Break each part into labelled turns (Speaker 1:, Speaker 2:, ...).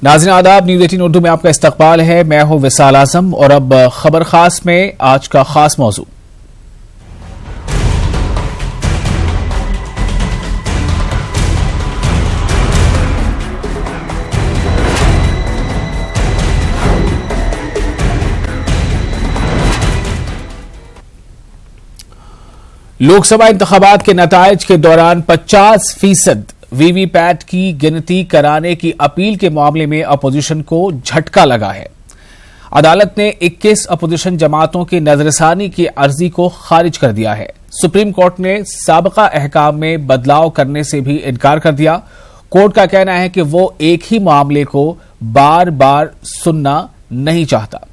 Speaker 1: नाज़रीन आदाब, न्यूज़ 18 उर्दू में आपका इस्तकबाल है। मैं हूं विसाल आजम और अब खबर खास में आज का खास मौजू। लोकसभा इंतखाबात के नताइज के दौरान 50% वीवीपैट की गिनती कराने की अपील के मामले में अपोजिशन को झटका लगा है। अदालत ने 21 अपोजिशन जमातों की नजरसानी की अर्जी को खारिज कर दिया है। सुप्रीम कोर्ट ने साबिका अहकाम में बदलाव करने से भी इनकार कर दिया। कोर्ट का कहना है कि वो एक ही मामले को बार बार सुनना नहीं चाहता।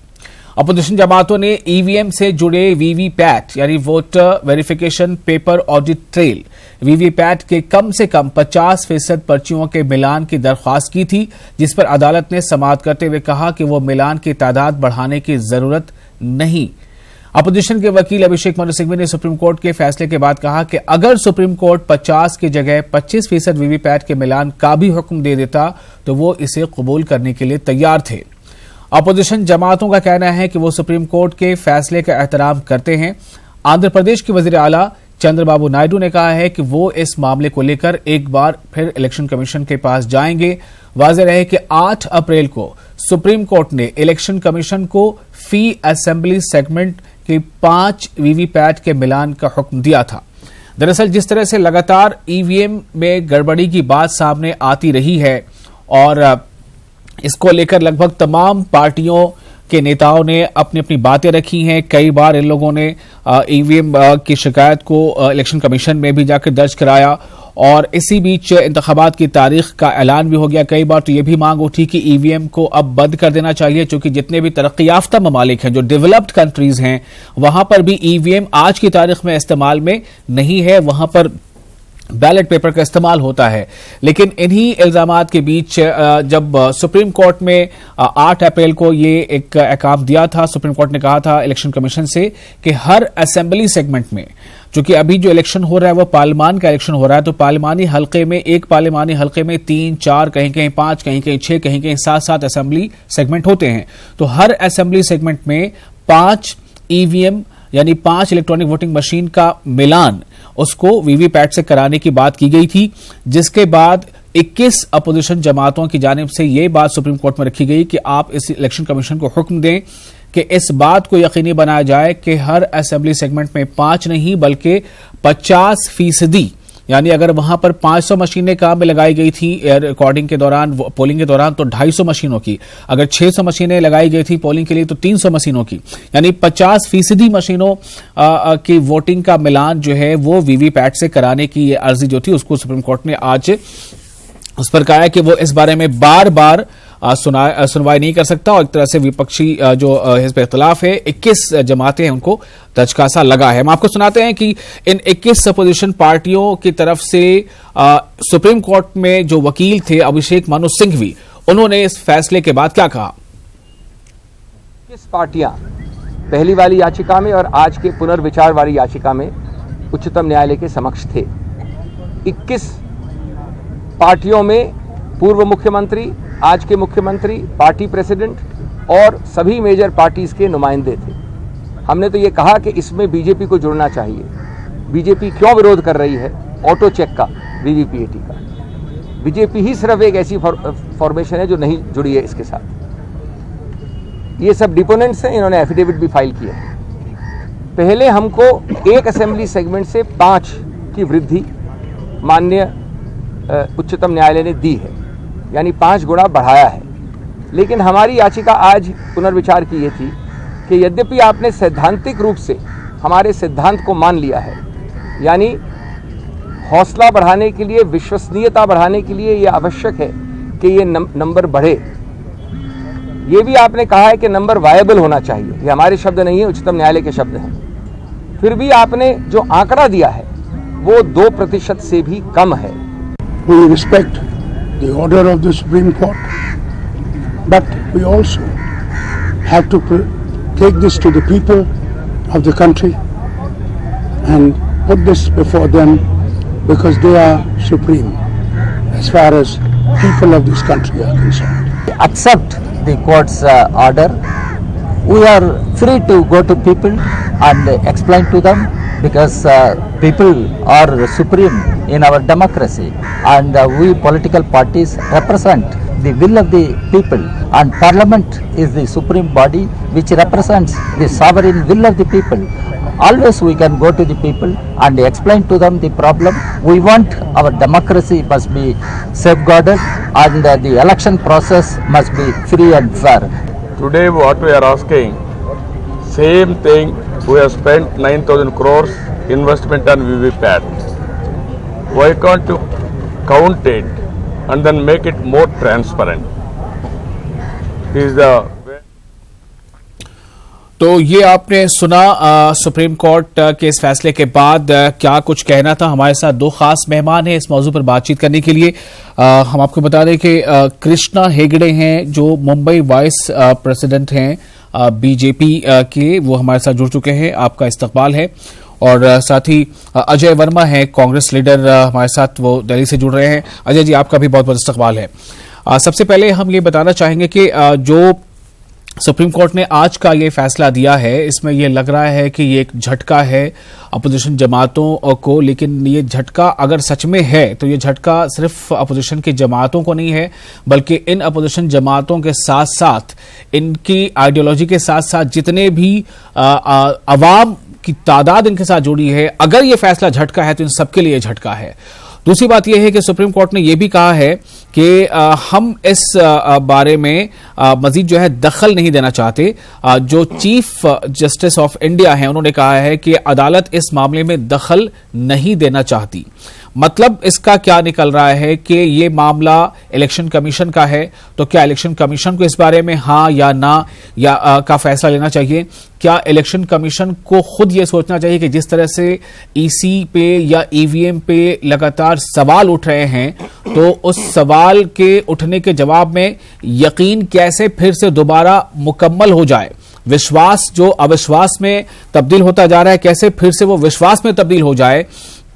Speaker 1: अपोजिशन जमातों ने ईवीएम से जुड़े वीवीपैट यानी voter verification paper audit trail VVPAT के कम से कम 50% पर्चियों के मिलान की दरख्वास्त की थी, जिस पर अदालत ने समाअत करते हुए कहा कि वो मिलान की तादाद बढ़ाने की जरूरत नहीं। अपोजिशन के वकील अभिषेक मनु सिंघवी ने सुप्रीम कोर्ट के फैसले के बाद कहा कि अगर सुप्रीम कोर्ट 50 की जगह 25% वीवीपैट के मिलान का भी हुक्म दे देता तो वो इसे कबूल करने के लिए तैयार थे। अपोजिशन जमातों का कहना है कि वो सुप्रीम कोर्ट के फैसले का एहतराम करते हैं। आंध्र प्रदेश के वजीर आला चंद्रबाबू नायडू ने कहा है कि वो इस मामले को लेकर एक बार फिर इलेक्शन कमीशन के पास जाएंगे। वाज़ेह रहे कि 8 अप्रैल को सुप्रीम कोर्ट ने इलेक्शन कमीशन को फी असेंबली सेगमेंट के 5 वीवीपैट के मिलान का हुक्म दिया था। दरअसल जिस तरह से लगातार ईवीएम में गड़बड़ी की बात सामने आती रही है और इसको लेकर लगभग तमाम पार्टियों के नेताओं ने अपनी अपनी बातें रखी हैं। कई बार इन लोगों ने ईवीएम की शिकायत को इलेक्शन कमीशन में भी जाकर दर्ज कराया और इसी बीच इंतखाबात की तारीख का ऐलान भी हो गया। कई बार तो ये भी मांग उठी कि ईवीएम को अब बंद कर देना चाहिए, क्योंकि जितने भी तरक्की याफ्ता ममालिक हैं, जो डेवलप्ड कंट्रीज हैं, वहां पर भी ईवीएम आज की तारीख में इस्तेमाल में नहीं है, वहां पर बैलेट पेपर का इस्तेमाल होता है। लेकिन इन्हीं इल्जामात के बीच जब सुप्रीम कोर्ट में 8 अप्रैल को ये एक अहकाम दिया था, सुप्रीम कोर्ट ने कहा था इलेक्शन कमीशन से कि हर असेंबली सेगमेंट में, चूंकि अभी जो इलेक्शन हो रहा है वो पार्लिमान का इलेक्शन हो रहा है, तो पार्लिमानी हल्के में एक पार्लिमानी हल्के में 3, 4, कहीं कहीं 5, कहीं कहीं 6, कहीं कहीं 7 असेंबली सेगमेंट होते हैं। तो हर असेंबली सेगमेंट में 5 ईवीएम यानी 5 इलेक्ट्रॉनिक वोटिंग मशीन का मिलान उसको वीवीपैट से कराने की बात की गई थी, जिसके बाद 21 अपोजिशन जमातों की जानिब से यह बात सुप्रीम कोर्ट में रखी गई कि आप इस इलेक्शन कमीशन को हुक्म दें कि इस बात को यकीनी बनाया जाए कि हर असेंबली सेगमेंट में 5 नहीं बल्कि 50% यानी अगर वहां पर 500 मशीनें काम में लगाई गई थी रिकॉर्डिंग के दौरान, पोलिंग के दौरान, तो 250 मशीनों की, अगर 600 मशीनें लगाई गई थी पोलिंग के लिए तो 300 मशीनों की, यानी 50% मशीनों की वोटिंग का मिलान जो है वो वीवीपैट से कराने की ये अर्जी जो थी उसको सुप्रीम कोर्ट ने आज उस पर कहा है कि वो इस बारे में बार बार सुनवाई नहीं कर सकता और एक तरह से विपक्षी जो हिज़्ब इख्तिलाफ है 21 जमातें हैं उनको दचकासा लगा है। हम आपको सुनाते हैं कि इन 21 अपोजिशन पार्टियों की तरफ से सुप्रीम कोर्ट में जो वकील थे अभिषेक मनु सिंघवी, उन्होंने इस फैसले के बाद क्या कहा।
Speaker 2: 21 पार्टियां पहली वाली याचिका में और आज के पुनर्विचार वाली याचिका में उच्चतम न्यायालय के समक्ष थे। 21 पार्टियों में पूर्व मुख्यमंत्री, आज के मुख्यमंत्री, पार्टी प्रेसिडेंट और सभी मेजर पार्टीज के नुमाइंदे थे। हमने तो ये कहा कि इसमें बीजेपी को जुड़ना चाहिए। बीजेपी क्यों विरोध कर रही है ऑटो चेक का, वीवीपीएटी का? बीजेपी ही सिर्फ एक ऐसी फॉर्मेशन है जो नहीं जुड़ी है इसके साथ। ये सब डिपोनेंट्स हैं, इन्होंने एफिडेविट भी फाइल किया है। पहले हमको एक असेंबली सेगमेंट से 5 की वृद्धि माननीय उच्चतम न्यायालय ने दी है, यानी 5 गुना बढ़ाया है। लेकिन हमारी याचिका आज पुनर्विचार की ये थी कि यद्यपि आपने सैद्धांतिक रूप से हमारे सिद्धांत को मान लिया है, यानी हौसला बढ़ाने के लिए, विश्वसनीयता बढ़ाने के लिए ये आवश्यक है कि ये नंबर बढ़े। ये भी आपने कहा है कि नंबर वायबल होना चाहिए, ये हमारे शब्द नहीं है, उच्चतम न्यायालय के शब्द हैं। फिर भी आपने जो आंकड़ा दिया है वो 2% से भी कम है।
Speaker 3: We respect the order of the Supreme Court, but we also have to take this to the people of the country and put this before them because they are supreme as far as people of this country are concerned.
Speaker 4: accept the court's order. We are free to go to people and explain to them, because people are supreme in our democracy, and we political parties represent the will of the people, and Parliament is the supreme body which represents the sovereign will of the people. Always we can go to the people and explain to them the problem. We want our democracy must be safeguarded, and the election process must be free and fair.
Speaker 5: Today what we are asking, same thing, we have spent 9,000 crores investment on VVPAT. Why can't you count it and then make it more transparent? Is the
Speaker 1: तो ये आपने सुना supreme court के इस फैसले के बाद क्या कुछ कहना था। हमारे साथ दो खास मेहमान हैं इस मौजू पर बातचीत करने के लिए। हम आपको बता दें कि कृष्णा हेगड़े हैं जो मुंबई वाइस प्रेसिडेंट हैं बीजेपी के, वो हमारे साथ जुड़ चुके हैं। आपका इस्तकबाल है। और साथ ही अजय वर्मा है कांग्रेस लीडर, हमारे साथ वो दिल्ली से जुड़ रहे हैं। अजय जी, आपका भी बहुत बहुत इस्तकबाल है। सबसे पहले हम ये बताना चाहेंगे कि जो सुप्रीम कोर्ट ने आज का ये फैसला दिया है, इसमें ये लग रहा है कि ये एक झटका है अपोजिशन जमातों को, लेकिन ये झटका अगर सच में है तो ये झटका सिर्फ अपोजिशन की जमातों को नहीं है, बल्कि इन अपोजिशन जमातों के साथ साथ इनकी आइडियोलॉजी के साथ साथ जितने भी अवाम की तादाद इनके साथ जुड़ी है, अगर ये फैसला झटका है तो इन सबके लिए झटका है। दूसरी बात यह है कि सुप्रीम कोर्ट ने यह भी कहा है कि हम इस बारे में मजीद जो है दखल नहीं देना चाहते। जो चीफ जस्टिस ऑफ इंडिया हैं उन्होंने कहा है कि अदालत इस मामले में दखल नहीं देना चाहती। मतलब इसका क्या निकल रहा है कि ये मामला इलेक्शन कमीशन का है, तो क्या इलेक्शन कमीशन को इस बारे में हाँ या ना या का फैसला लेना चाहिए? क्या इलेक्शन कमीशन को खुद ये सोचना चाहिए कि जिस तरह से ईसी पे या ईवीएम पे लगातार सवाल उठ रहे हैं, तो उस सवाल के उठने के जवाब में यकीन कैसे फिर से दोबारा मुकम्मल हो जाए? विश्वास जो अविश्वास में तब्दील होता जा रहा है, कैसे फिर से वो विश्वास में तब्दील हो जाए?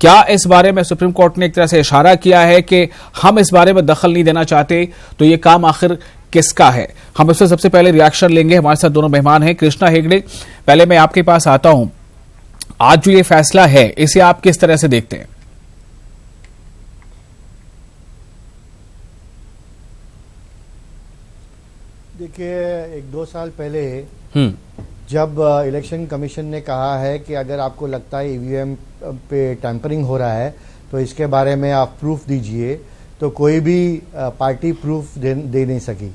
Speaker 1: क्या इस बारे में सुप्रीम कोर्ट ने एक तरह से इशारा किया है कि हम इस बारे में दखल नहीं देना चाहते, तो ये काम आखिर किसका है? हम इससे सबसे पहले रिएक्शन लेंगे। हमारे साथ दोनों मेहमान हैं। कृष्णा हेगड़े, पहले मैं आपके पास आता हूं। आज जो ये फैसला है, इसे आप किस तरह से देखते हैं?
Speaker 6: देखिए, 1-2 साल पहले जब इलेक्शन कमीशन ने कहा है कि अगर आपको लगता है ईवीएम पे टैंपरिंग हो रहा है तो इसके बारे में आप प्रूफ दीजिए, तो कोई भी पार्टी प्रूफ दे नहीं सकी।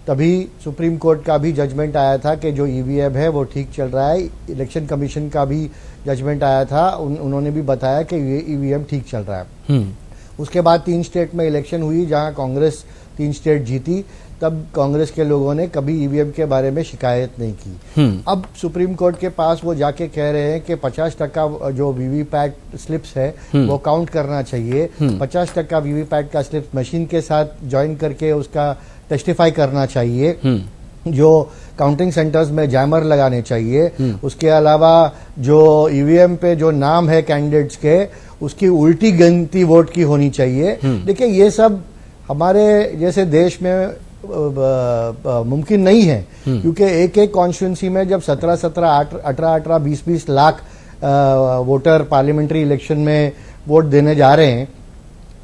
Speaker 6: तभी सुप्रीम कोर्ट का भी जजमेंट आया था कि जो ईवीएम है वो ठीक चल रहा है। इलेक्शन कमीशन का भी जजमेंट आया था, उन्होंने भी बताया कि ये ईवीएम ठीक चल रहा है। उसके बाद 3 स्टेट में इलेक्शन हुई जहां कांग्रेस 3 स्टेट जीती। तब कांग्रेस के लोगों ने कभी ईवीएम के बारे में शिकायत नहीं की। अब सुप्रीम कोर्ट के पास वो जाके कह रहे हैं कि 50% जो वीवीपैट स्लिप्स है वो काउंट करना चाहिए। 50% वीवीपैट का स्लिप्स मशीन के साथ ज्वाइन करके उसका टेस्टिफाई करना चाहिए। जो काउंटिंग सेंटर्स में जैमर लगाने चाहिए। उसके अलावा जो ईवीएम पे जो नाम है कैंडिडेट्स के, उसकी उल्टी गिनती वोट की होनी चाहिए। देखिए, ये सब हमारे जैसे देश में मुमकिन नहीं है, क्योंकि एक कॉन्स्टिट्यूंसी में जब 17-17, 18-18, 20-20 लाख वोटर पार्लियामेंट्री इलेक्शन में वोट देने जा रहे हैं,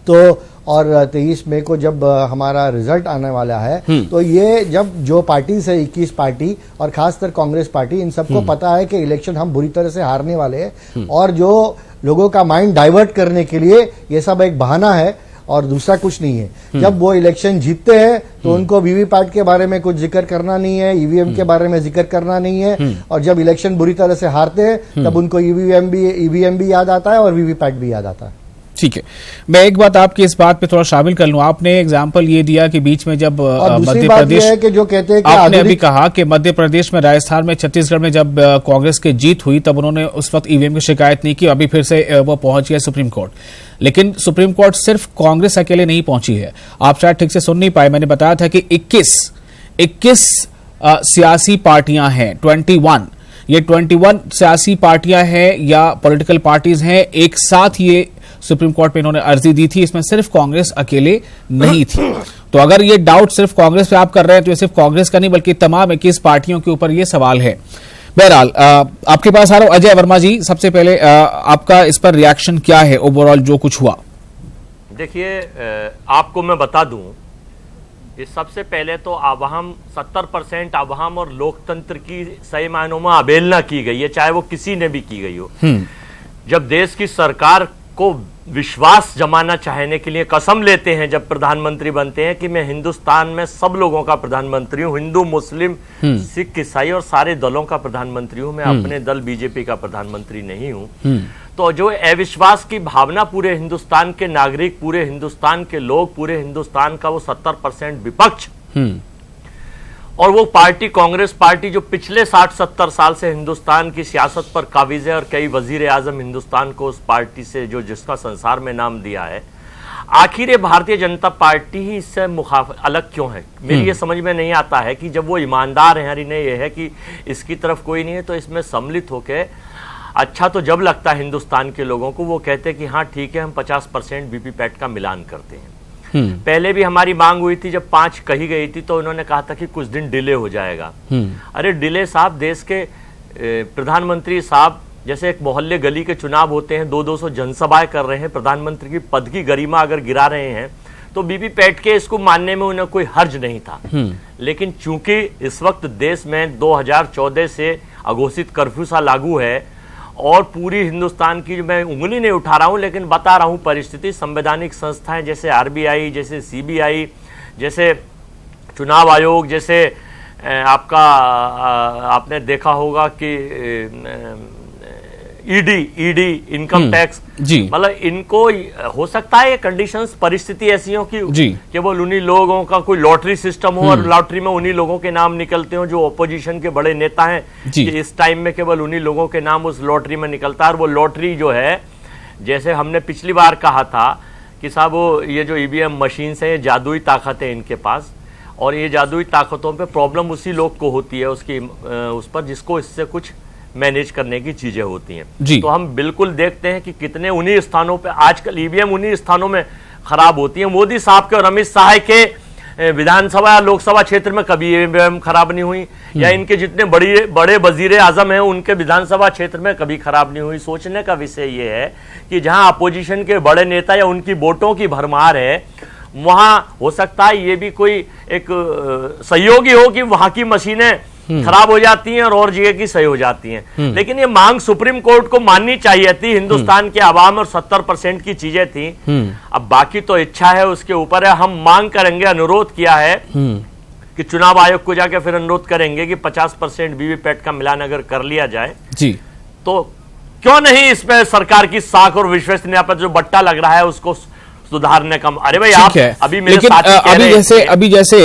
Speaker 6: तो और 23 मई को जब हमारा रिजल्ट आने वाला है, तो ये जब जो पार्टी से 21 पार्टी और खासकर कांग्रेस पार्टी, इन सबको पता है कि इलेक्शन हम बुरी तरह से हारने वाले हैं, और जो लोगों का माइंड डाइवर्ट करने के लिए ये सब एक बहाना है और दूसरा कुछ नहीं है। जब वो इलेक्शन जीतते हैं तो उनको वीवीपैट के बारे में कुछ जिक्र करना नहीं है, ईवीएम के बारे में जिक्र करना नहीं है, और जब इलेक्शन बुरी तरह से हारते हैं तब उनको ईवीएम भी याद आता है और वीवीपैट भी याद आता है।
Speaker 1: ठीक है, मैं एक बात आपकी इस बात पे थोड़ा शामिल कर लूं। आपने एग्जाम्पल ये दिया कि बीच में जब मध्य प्रदेश
Speaker 6: है कि जो कहते हैं कि
Speaker 1: आपने अभी कहा कि मध्य प्रदेश में, राजस्थान में, छत्तीसगढ़ में जब कांग्रेस की जीत हुई तब उन्होंने उस वक्त ईवीएम की शिकायत नहीं की। अभी फिर से वो पहुंच गया सुप्रीम कोर्ट। लेकिन सुप्रीम कोर्ट सिर्फ कांग्रेस अकेले नहीं पहुंची है। आप शायद ठीक से सुन नहीं पाए, मैंने बताया था कि 21 सियासी पार्टियां हैं। 21 सियासी पार्टियां हैं या पॉलिटिकल पार्टीज हैं, एक साथ ये सुप्रीम कोर्ट में इन्होंने अर्जी दी थी, इसमें सिर्फ कांग्रेस अकेले नहीं थी। तो अगर ये डाउट सिर्फ कांग्रेस पे आप कर रहे हैं तो ये सिर्फ कांग्रेस का नहीं बल्कि तमाम 21 पार्टियों के ऊपर ये सवाल है। बहरहाल आपके पास आ रहा हूं अजय वर्मा जी, सबसे पहले आपका इस पर रिएक्शन क्या है ओवरऑल जो कुछ हुआ?
Speaker 7: देखिए, आपको मैं बता दूं, सबसे पहले तो अवाम 70% अवाम और लोकतंत्र की सही मायनों में अवहेलना की गई है, चाहे वो किसी ने भी की गई हो। जब देश की सरकार को विश्वास जमाना चाहने के लिए कसम लेते हैं, जब प्रधानमंत्री बनते हैं कि मैं हिंदुस्तान में सब लोगों का प्रधानमंत्री हूं, हिंदू मुस्लिम सिख ईसाई और सारे दलों का प्रधानमंत्री हूं, मैं अपने दल बीजेपी का प्रधानमंत्री नहीं हूं, तो जो अविश्वास की भावना पूरे हिंदुस्तान के नागरिक, पूरे हिंदुस्तान के लोग, पूरे हिंदुस्तान का वो 70% विपक्ष और वो पार्टी कांग्रेस पार्टी जो पिछले 60-70 साल से हिंदुस्तान की सियासत पर काबिज है और कई वजीर आजम हिंदुस्तान को उस पार्टी से जो जिसका संसार में नाम दिया है, आखिर भारतीय जनता पार्टी ही इससे अलग क्यों है? मेरी ये समझ में नहीं आता है कि जब वो ईमानदार हैं, इन्हें ये है कि इसकी तरफ कोई नहीं है, तो इसमें सम्मिलित होकर अच्छा तो जब लगता है हिंदुस्तान के लोगों को, वो कहते हैं कि हाँ ठीक है, हम 50% वीवीपैट का मिलान करते हैं। पहले भी हमारी मांग हुई थी, जब 5 कही गई थी तो उन्होंने कहा था कि कुछ दिन डिले हो जाएगा। अरे डिले साहब, देश के प्रधानमंत्री साहब जैसे एक मोहल्ले गली के चुनाव होते हैं, 200-200 जनसभाएं कर रहे हैं, प्रधानमंत्री की पद की गरिमा अगर गिरा रहे हैं, तो वीवीपैट के इसको मानने में उन्हें कोई हर्ज नहीं था। लेकिन चूंकि इस वक्त देश में 2014 से अघोषित कर्फ्यू सा लागू है और पूरी हिंदुस्तान की, मैं उंगली नहीं उठा रहा हूं लेकिन बता रहा हूं परिस्थिति, संवैधानिक संस्थाएं जैसे आरबीआई, जैसे सीबीआई, जैसे चुनाव आयोग, जैसे आपने देखा होगा कि ईडी इनकम टैक्स, मतलब इनको हो सकता है ये कंडीशंस परिस्थिति ऐसी हो कि केवल उन्हीं लोगों का कोई लॉटरी सिस्टम हो और लॉटरी में उन्हीं लोगों के नाम निकलते हो जो ऑपोजिशन के बड़े नेता हैं, कि इस टाइम में केवल उन्हीं लोगों के नाम उस लॉटरी में निकलता है। और वो लॉटरी जो है, जैसे हमने पिछली बार कहा था कि साहब वो ये जो ईवीएम मशीन है, ये जादुई ताकत है इनके पास, और ये जादुई ताकतों पे प्रॉब्लम उसी लोग को होती है उसकी उस पर जिसको इससे कुछ मैनेज करने की चीजें होती हैं। तो हम बिल्कुल देखते हैं कि कितने उन्हीं स्थानों पे आजकल ईवीएम उन्हीं स्थानों में खराब होती है। मोदी साहब के और अमित शाह के विधानसभा लोकसभा क्षेत्र में कभी ईवीएम खराब नहीं हुई, या इनके जितने बड़े वजीर आजम हैं उनके विधानसभा क्षेत्र में कभी खराब नहीं हुई। सोचने का विषय ये है कि जहां अपोजिशन के बड़े नेता या उनकी वोटों की भरमार है, वहां हो सकता है ये भी कोई एक सहयोगी हो कि वहां की मशीनें खराब हो जाती हैं और जगह की सही हो जाती हैं। लेकिन ये मांग सुप्रीम कोर्ट को माननी चाहिए थी, हिंदुस्तान के आवाम और 70% की चीजें थी। अब बाकी तो इच्छा है उसके ऊपर है। हम मांग करेंगे, अनुरोध किया है कि चुनाव आयोग को जाके फिर अनुरोध करेंगे कि 50% वीवीपैट का मिलान अगर कर लिया जाए तो क्यों नहीं इसमें सरकार की साख और विश्वसनीयता पर जो बट्टा लग रहा है उसको सुधारने का। अरे भाई आप अभी मेरे साथ
Speaker 1: अभी जैसे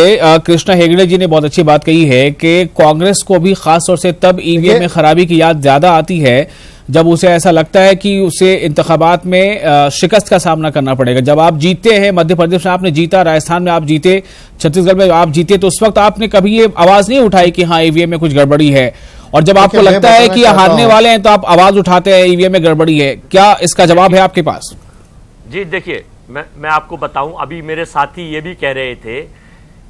Speaker 1: कृष्णा हेगड़े जी ने बहुत अच्छी बात कही है कि कांग्रेस को भी खास तौर से तब ईवीएम में खराबी की याद ज्यादा आती है जब उसे ऐसा लगता है कि उसे इंतखाबात में शिकस्त का सामना करना पड़ेगा। जब आप जीतते हैं, मध्य प्रदेश में आपने जीता, राजस्थान में आप जीते, छत्तीसगढ़ में आप जीते, तो उस वक्त आपने कभी ये आवाज नहीं उठाई कि हाँ ईवीएम में कुछ गड़बड़ी है। और जब आपको लगता है कि हारने वाले हैं तो आप आवाज उठाते हैं ईवीएम में गड़बड़ी है। क्या इसका जवाब है आपके पास?
Speaker 7: जी देखिए, मैं आपको बताऊं, अभी मेरे साथी ये भी कह रहे थे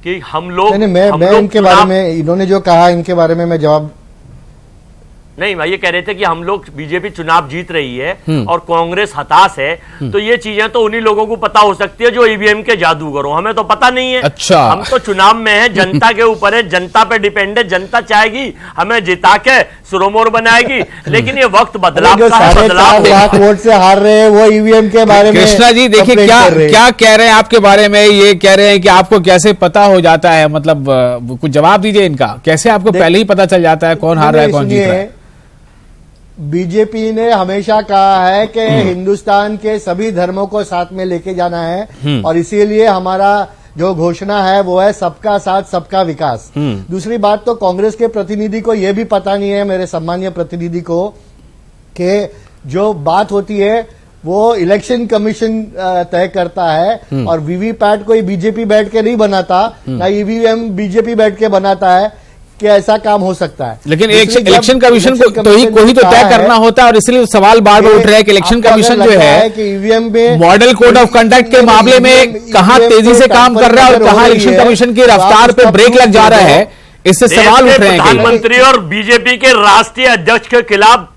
Speaker 7: कि हम लोग
Speaker 6: मैं इनके बारे में, इन्होंने जो कहा इनके बारे में मैं जवाब
Speaker 7: नहीं, मैं ये कह रहे थे कि हम लोग बीजेपी चुनाव जीत रही है और कांग्रेस हताश है, तो ये चीजें तो उन्हीं लोगों को पता हो सकती है जो ईवीएम के जादूगर हो, हमें तो पता नहीं है।
Speaker 1: अच्छा,
Speaker 7: हम तो चुनाव में है, जनता के ऊपर है, जनता पे डिपेंड है, जनता चाहेगी हमें जिता के सुरमोर बनाएगी। लेकिन ये वक्त बदलाव का है, बदलाव
Speaker 6: लाख वोट से हार रहे हैं वो ईवीएम के बारे में।
Speaker 1: कृष्णा जी देखिए क्या कह रहे हैं आपके बारे में, ये कह रहे हैं कि आपको कैसे पता हो जाता है, मतलब कुछ जवाब दीजिए इनका, कैसे आपको पहले ही पता चल जाता है कौन हार रहा है कौन जीत रहा है?
Speaker 6: बीजेपी ने हमेशा कहा है कि हिंदुस्तान के सभी धर्मों को साथ में लेके जाना है और इसीलिए हमारा जो घोषणा है वो है सबका साथ सबका विकास। दूसरी बात तो कांग्रेस के प्रतिनिधि को यह भी पता नहीं है, मेरे सम्मानीय प्रतिनिधि को, कि जो बात होती है वो इलेक्शन कमीशन तय करता है और वीवीपैट कोई बीजेपी बैठ के नहीं बनाता, ना ईवीएम बीजेपी बैठ के बनाता है। कि ऐसा काम हो सकता है।
Speaker 1: लेकिन
Speaker 6: दूसरी, जब
Speaker 1: इलेक्शन कमीशन को तो ही कोई तो
Speaker 6: कहा
Speaker 1: तय
Speaker 6: है
Speaker 1: करना होता है, और इसलिए सवाल बार बार उठ रहा है कि इलेक्शन
Speaker 6: आपको अगर
Speaker 1: कमीशन जो
Speaker 6: लगता
Speaker 1: है
Speaker 6: कि ईवीएम में
Speaker 1: मॉडल कोड ऑफ कंडक्ट के मामले में कहां तेजी से काम कर रहा है और कहां इलेक्शन कमीशन की रफ्तार पे ब्रेक लग जा रहा है, इससे सवाल उठ रहे हैं।
Speaker 7: प्रधानमंत्री और बीजेपी के राष्ट्रीय अध्यक्ष के खिलाफ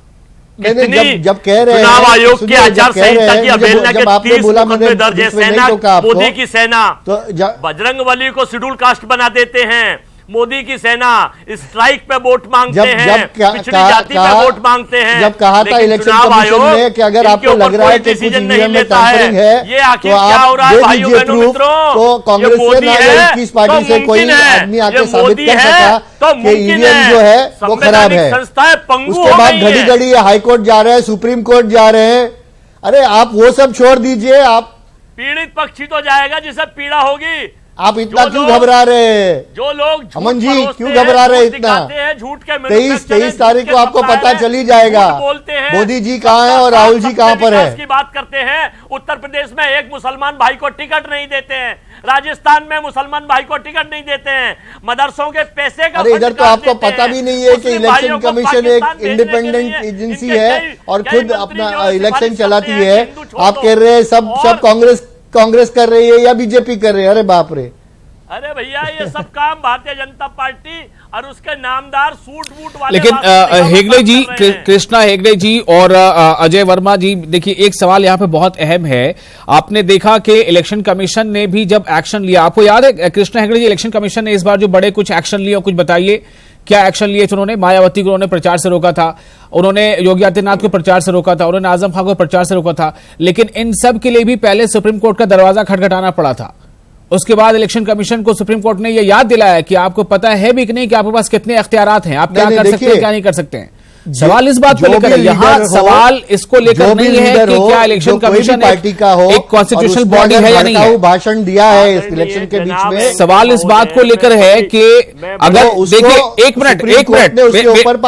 Speaker 6: जब कह रहे हैं
Speaker 7: चुनाव आयोग की
Speaker 6: सुनिए, जब
Speaker 7: आचार
Speaker 6: कह रहे
Speaker 7: संहिता
Speaker 6: हैं,
Speaker 7: की अवहेलना
Speaker 6: जब
Speaker 7: के
Speaker 6: आपने
Speaker 7: 30
Speaker 6: बोला
Speaker 7: मुकदमे
Speaker 6: मैंने
Speaker 7: दर्ज है।
Speaker 6: बीच में नहीं
Speaker 7: सेना
Speaker 6: टोका आपको।
Speaker 7: मोदी की सेना
Speaker 6: तो
Speaker 7: बजरंग बली को शेड्यूल कास्ट बना देते हैं। मोदी की सेना स्ट्राइक पे वोट मांगते हैं, पिछड़ी जाति पे वोट मांगते हैं।
Speaker 6: जब कहा था इलेक्शन कमीशन ने कि अगर आपको लग रहा है कि कुछ ईवीएम में टैंपरिंग है,
Speaker 7: ये आखिर
Speaker 6: तो
Speaker 7: क्या हो
Speaker 6: आप
Speaker 7: रहा है
Speaker 6: दे
Speaker 7: भाइयों
Speaker 6: दीजिए
Speaker 7: बहनों
Speaker 6: प्रूफ।
Speaker 7: मित्रों?
Speaker 6: तो कांग्रेस से ना या 21 पार्टी से कोई आदमी आके साबित कर सका कि ईवीएम जो है वो खराब है। उसके बाद घड़ी घड़ी हाईकोर्ट जा रहे हैं, सुप्रीम कोर्ट जा रहे हैं। अरे आप वो सब छोड़ दीजिए, आप
Speaker 7: पीड़ित पक्षी तो जाएगा जिसे पीड़ा होगी।
Speaker 6: आप इतना क्यों घबरा रहे हैं?
Speaker 7: जो लोग
Speaker 6: अमन जी क्यों घबरा रहे हैं इतना?
Speaker 7: झूठ के
Speaker 6: 23 तारीख को आपको पता चल ही जाएगा
Speaker 7: बोलते हैं
Speaker 6: मोदी जी कहाँ है और राहुल जी कहाँ पर है।
Speaker 7: की बात करते हैं। उत्तर प्रदेश में एक मुसलमान भाई को टिकट नहीं देते हैं, राजस्थान में मुसलमान भाई को टिकट नहीं देते हैं, मदरसों के पैसे का
Speaker 6: अरे इधर तो आपको पता भी नहीं है कि इलेक्शन कमीशन एक इंडिपेंडेंट एजेंसी है और खुद अपना इलेक्शन चलाती है। आप कह रहे हैं सब कांग्रेस कर रही है या बीजेपी कर रही है? अरे बाप रे,
Speaker 7: अरे भैया ये सब काम भारतीय जनता पार्टी और उसके नामदार सूट बूट वाले।
Speaker 1: लेकिन हेगड़े जी, कृष्णा हेगड़े जी और अजय वर्मा जी, देखिए एक सवाल यहाँ पे बहुत अहम है। आपने देखा कि इलेक्शन कमीशन ने भी जब एक्शन लिया, आपको याद है कृष्णा हेगड़े जी, इलेक्शन कमीशन ने इस बार जो बड़े कुछ एक्शन लिए, कुछ बताइए क्या एक्शन लिए थे उन्होंने? मायावती को उन्होंने प्रचार से रोका था, उन्होंने योगी आदित्यनाथ को प्रचार से रोका था, उन्होंने आजम खान को प्रचार से रोका था, लेकिन इन सब के लिए भी पहले सुप्रीम कोर्ट का दरवाजा खटखटाना पड़ा था। उसके बाद इलेक्शन कमीशन को सुप्रीम कोर्ट ने यह याद दिलाया कि आपको पता है भी कि नहीं कि आपके पास कितने अख्तियारात हैं, आप क्या कर सकते हैं क्या नहीं कर सकते हैं। सवाल इस बात को लेकर है, यहाँ सवाल इसको लेकर नहीं है कि क्या इलेक्शन कमीशन
Speaker 6: पार्टी का हो
Speaker 1: एक कॉन्स्टिट्यूशनल बॉडी है या नहीं है।
Speaker 6: भाषण दिया है इस इलेक्शन के बीच में।
Speaker 1: सवाल इस बात को लेकर है कि अगर देखिए एक मिनट मैं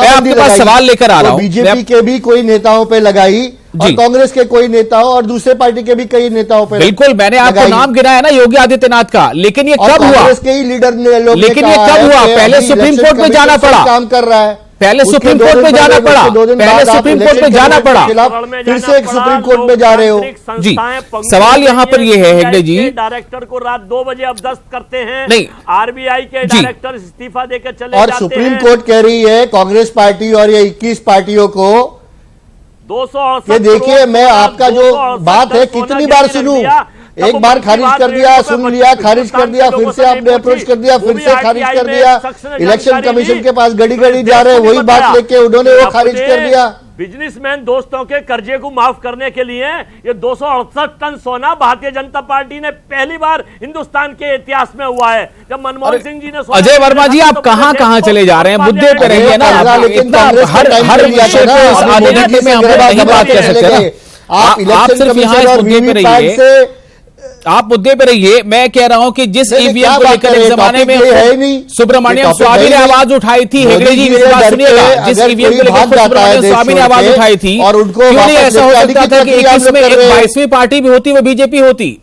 Speaker 1: आपके पास सवाल लेकर आ रहा हूं।
Speaker 6: बीजेपी के भी कोई नेताओं पे लगाई और कांग्रेस के कोई नेताओं और दूसरे पार्टी के भी कई नेताओं पे।
Speaker 1: बिल्कुल, मैंने आपको नाम गिनाया है ना योगी आदित्यनाथ का, लेकिन ये कब हुआ?
Speaker 6: कांग्रेस के ही लीडर ने लोग,
Speaker 1: लेकिन ये कब हुआ? पहले सुप्रीम कोर्ट में जाना पड़ा,
Speaker 6: काम कर रहा है,
Speaker 1: पहले सुप्रीम कोर्ट में जाना पड़ा, पहले सुप्रीम कोर्ट में जाना पड़ा,
Speaker 6: फिर से एक सुप्रीम कोर्ट में जा रहे हो
Speaker 1: जी। सवाल यहाँ पर ये है हेगड़े जी,
Speaker 7: डायरेक्टर को रात 2 बजे अबदस्त करते हैं,
Speaker 1: नहीं
Speaker 7: आरबीआई के डायरेक्टर इस्तीफा देकर चले
Speaker 6: और
Speaker 7: जाते हैं।
Speaker 6: सुप्रीम कोर्ट कह रही है कांग्रेस पार्टी और ये 21 पार्टियों को
Speaker 7: 268
Speaker 6: देखिए मैं आपका जो बात है कितनी बार सुनूं, एक बार खारिज कर दिया, सुन लिया, खारिज कर दिया, फिर से आपने अप्रोच कर दिया, फिर से खारिज कर दिया। इलेक्शन कमीशन के पास घड़ी घड़ी जा रहे, वही बात लेके उन्होंने वो खारिज कर दिया।
Speaker 7: बिजनेसमैन दोस्तों के कर्जे को माफ करने के लिए ये 268 टन सोना भारतीय जनता पार्टी ने पहली बार हिंदुस्तान के इतिहास में हुआ है। जब मनमोहन सिंह जी ने
Speaker 1: अजय वर्मा जी आप कहां चले जा रहे हैं? मुद्दे पे रहिए ना,
Speaker 6: लेकिन
Speaker 1: हर विषय पे इस आधे घंटे में हम नहीं बात कर सकते। आप सिर्फ यहाँ इस मुद्दे पे रहिए, आप मुद्दे पे रहिए। मैं कह रहा हूं कि जिस ईवीएम को लेकर एक जमाने में सुब्रमण्यम स्वामी ने आवाज उठाई थी, हेगड़े जी इस बात सुनिएगा, जिस ईवीएम को लेकर सुब्रमण्यम स्वामी ने आवाज उठाई थी, क्यों नहीं ऐसा हो सकता था कि 21 में एक 22वीं पार्टी भी होती, वो बीजेपी होती?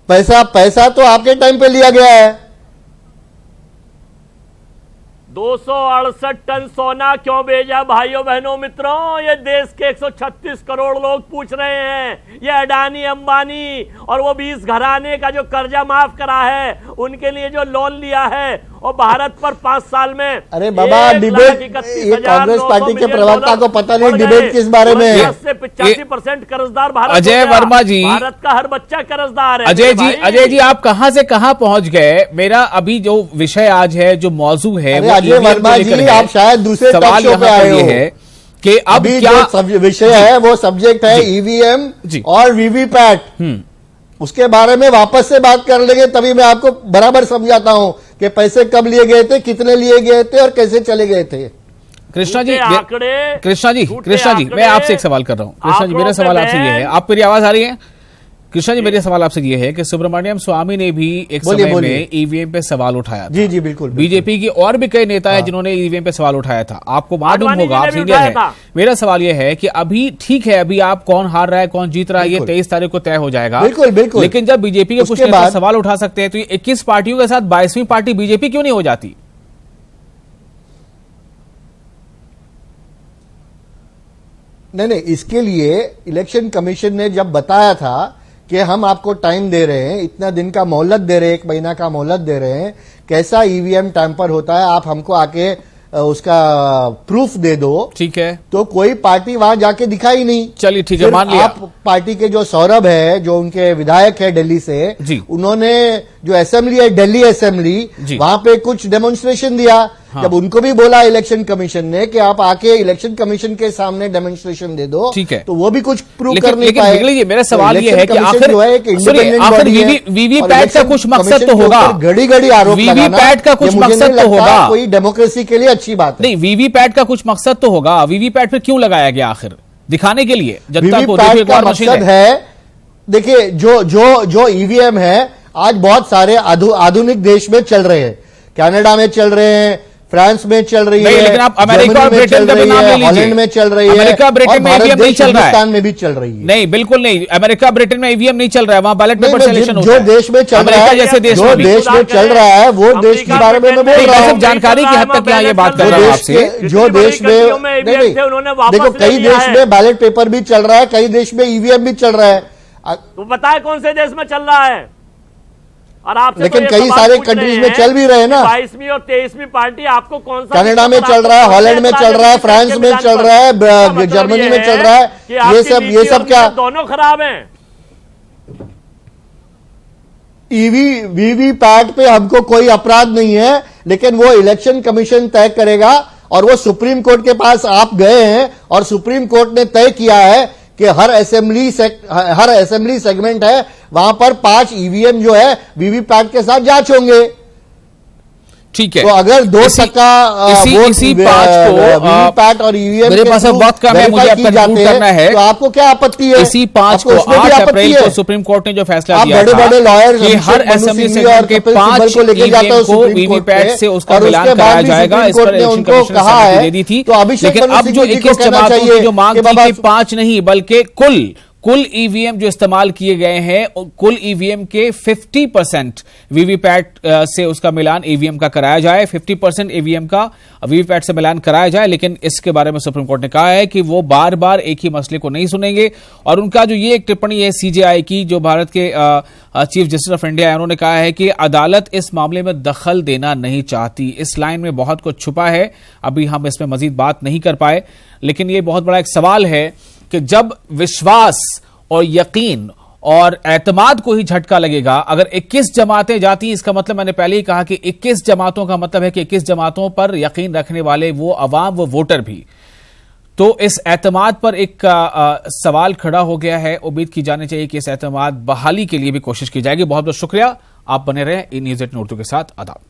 Speaker 6: पैसा तो आपके टाइम पे लिया गया है।
Speaker 7: 268 टन सोना क्यों भेजा भाइयों बहनों मित्रों? ये देश के 136 करोड़ लोग पूछ रहे हैं। ये अडानी अंबानी और वो 20 घराने का जो कर्जा माफ करा है, उनके लिए जो लोन लिया है, और भारत पर 5 साल में,
Speaker 6: अरे बाबा डिबेट, ये कांग्रेस पार्टी के प्रवक्ता को पता नहीं डिबेट किस बारे में है।
Speaker 7: 85% कर्जदार भारत।
Speaker 1: अजय वर्मा जी,
Speaker 7: भारत का हर बच्चा कर्जदार है।
Speaker 1: अजय जी आप कहां से कहां पहुंच गए? मेरा अभी जो विषय आज है, जो मौजू है,
Speaker 6: अजय वर्मा जी आप शायद दूसरे
Speaker 1: सवाल
Speaker 6: टॉक शो पे आए हो
Speaker 1: है कि अब क्या
Speaker 6: विषय है, वो सब्जेक्ट है ईवीएम और वीवीपैट। उसके बारे में वापस से बात कर लेंगे, तभी मैं आपको बराबर समझाता हूं कि पैसे कब लिए गए थे, कितने लिए गए थे और कैसे चले गए थे।
Speaker 1: कृष्णा जी मैं आपसे एक सवाल कर रहा हूं। कृष्णा जी मेरा सवाल आपसे ये है, आप मेरी आवाज आ रही है? कृष्णा जी मेरा सवाल आपसे ये है कि सुब्रमण्यम स्वामी ने भी एक समय में ईवीएम पे सवाल उठाया था।
Speaker 6: जी बिल्कुल।
Speaker 1: बीजेपी की और भी कई नेता है जिन्होंने ईवीएम पे सवाल उठाया था, आपको मालूम होगा, आप सीनियर है। मेरा सवाल यह है कि अभी ठीक है, अभी आप कौन हार रहा है कौन जीत रहा है ये 23 तारीख को तय हो जाएगा।
Speaker 6: बिल्कुल।
Speaker 1: लेकिन जब बीजेपी के कुछ नेता सवाल उठा सकते हैं, तो 21 पार्टियों के साथ 22वीं पार्टी बीजेपी क्यों नहीं हो जाती?
Speaker 6: नहीं, इसके लिए इलेक्शन कमीशन ने जब बताया था कि हम आपको टाइम दे रहे हैं, इतना दिन का मोहलत दे रहे हैं, 1 महीना का मोहलत दे रहे हैं, कैसा ईवीएम टैंपर होता है आप हमको आके उसका प्रूफ दे दो,
Speaker 1: ठीक है,
Speaker 6: तो कोई पार्टी वहां जाके दिखाई नहीं।
Speaker 1: चलिए ठीक है, मान लिया।
Speaker 6: आप पार्टी के जो सौरभ है, जो उनके विधायक है दिल्ली से
Speaker 1: जी,
Speaker 6: उन्होंने जो असेंबली है दिल्ली असेंबली, वहां पे कुछ डेमोन्स्ट्रेशन दिया। हाँ। जब उनको भी बोला इलेक्शन कमीशन ने कि आप आके इलेक्शन कमीशन के सामने डेमोन्स्ट्रेशन दे दो,
Speaker 1: ठीक है,
Speaker 6: तो वो भी कुछ प्रूव कर नहीं
Speaker 1: लेकिन
Speaker 6: पाए।
Speaker 1: मेरा सवाल ये है कि आखिर वीवीपैट का कुछ मकसद तो होगा,
Speaker 6: घड़ी घड़ी आरोप,
Speaker 1: वीवीपैट का कुछ मकसद तो होगा,
Speaker 6: कोई डेमोक्रेसी के लिए अच्छी बात
Speaker 1: नहीं, वीवीपैट का कुछ मकसद तो होगा। वीवीपैट पे क्यों लगाया गया आखिर? दिखाने के लिए जनता को
Speaker 6: वीवीपैट का मकसद है। देखिए, जो ईवीएम है आज बहुत सारे आधुनिक देश में चल रहे हैं, कनाडा में चल रहे हैं, फ्रांस में चल रही है,
Speaker 1: लेकिन आप अमेरिका और ब्रिटेन का भी नाम ले लीजिए,
Speaker 6: हॉलैंड में चल रही है,
Speaker 1: अमेरिका ब्रिटेन में ईवीएम नहीं चल रहा है,
Speaker 6: हिंदुस्तान में भी चल रही है।
Speaker 1: नहीं, बिल्कुल नहीं, अमेरिका ब्रिटेन में ईवीएम नहीं चल रहा है, वहां बैलेट पेपर सिलेक्शन होता है।
Speaker 6: जो देश में चल रहा है,
Speaker 1: जैसे देश
Speaker 6: जो देश में चल रहा है, वो देश के बारे में मैं बोल रहा हूँ,
Speaker 1: जानकारी की हद तक यहाँ ये बात कर रहा हूँ आपसे।
Speaker 6: जो देश में देखो, कई देश में बैलेट पेपर भी चल रहा है, कई देश में ईवीएम भी चल रहा है,
Speaker 7: तो बताए कौन से देश में चल रहा है? और आप
Speaker 6: लेकिन
Speaker 7: तो
Speaker 6: कई सारे कंट्रीज में चल भी रहे हैं ना।
Speaker 7: 22वीं और 23वीं पार्टी आपको कौन सा?
Speaker 6: कनाडा में चल रहा है, हॉलैंड में चल रहा है, फ्रांस में चल रहा है, जर्मनी में चल रहा है, ये सब क्या
Speaker 7: दोनों खराब हैं?
Speaker 6: वीवीपैट पे हमको कोई अपराध नहीं है, लेकिन वो इलेक्शन कमीशन तय करेगा। और वो सुप्रीम कोर्ट के पास आप गए हैं और सुप्रीम कोर्ट ने तय किया है कि हर असेंबली सेगमेंट है, वहां पर 5 ईवीएम जो है वीवीपैट के साथ जांच होंगे।
Speaker 1: ठीक है,
Speaker 6: तो अगर 2%
Speaker 1: इसी 5 को
Speaker 6: वीवीपैट और ईवीएम
Speaker 1: मेरे पास अब वक्त कम है, मुझे आपका रिपोर्ट करना है,
Speaker 6: तो आपको क्या आपत्ति है?
Speaker 1: इसी 5 को 8 अप्रैल को सुप्रीम कोर्ट ने जो फैसला दिया
Speaker 6: था, बड़े लॉयर
Speaker 1: कि हर असेंबली सेगमेंट के 5 ईवीएम को वीवीपैट से उसका मिलान कराया जाएगा, इस पर इलेक्शन कमीशन ने सहमति दे दी थी। लेकिन अब जो 21 जमातों की जो मांग थी कि 5 नहीं बल्कि कुल ईवीएम जो इस्तेमाल किए गए हैं, कुल ईवीएम के 50% वीवीपैट से उसका मिलान ईवीएम का कराया जाए, 50% ईवीएम का वीवीपैट से मिलान कराया जाए। लेकिन इसके बारे में सुप्रीम कोर्ट ने कहा है कि वो बार बार एक ही मसले को नहीं सुनेंगे। और उनका जो ये एक टिप्पणी है सीजेआई की, जो भारत के चीफ जस्टिस ऑफ इंडिया है, उन्होंने कहा है कि अदालत इस मामले में दखल देना नहीं चाहती। इस लाइन में बहुत कुछ छुपा है, अभी हम इसमें मजीद बात नहीं कर पाए, लेकिन ये बहुत बड़ा एक सवाल है कि जब विश्वास और यकीन और एतमाद को ही झटका लगेगा, अगर 21 जमातें जाती, इसका मतलब मैंने पहले ही कहा कि 21 जमातों का मतलब है कि 21 जमातों पर यकीन रखने वाले वो अवाम, वो वोटर भी, तो इस एतमाद पर एक सवाल खड़ा हो गया है। उम्मीद की जानी चाहिए कि इस एतमाद बहाली के लिए भी कोशिश की जाएगी। बहुत बहुत शुक्रिया, आप बने रहें न्यूज़ 18 उर्दू के साथ। आदाब।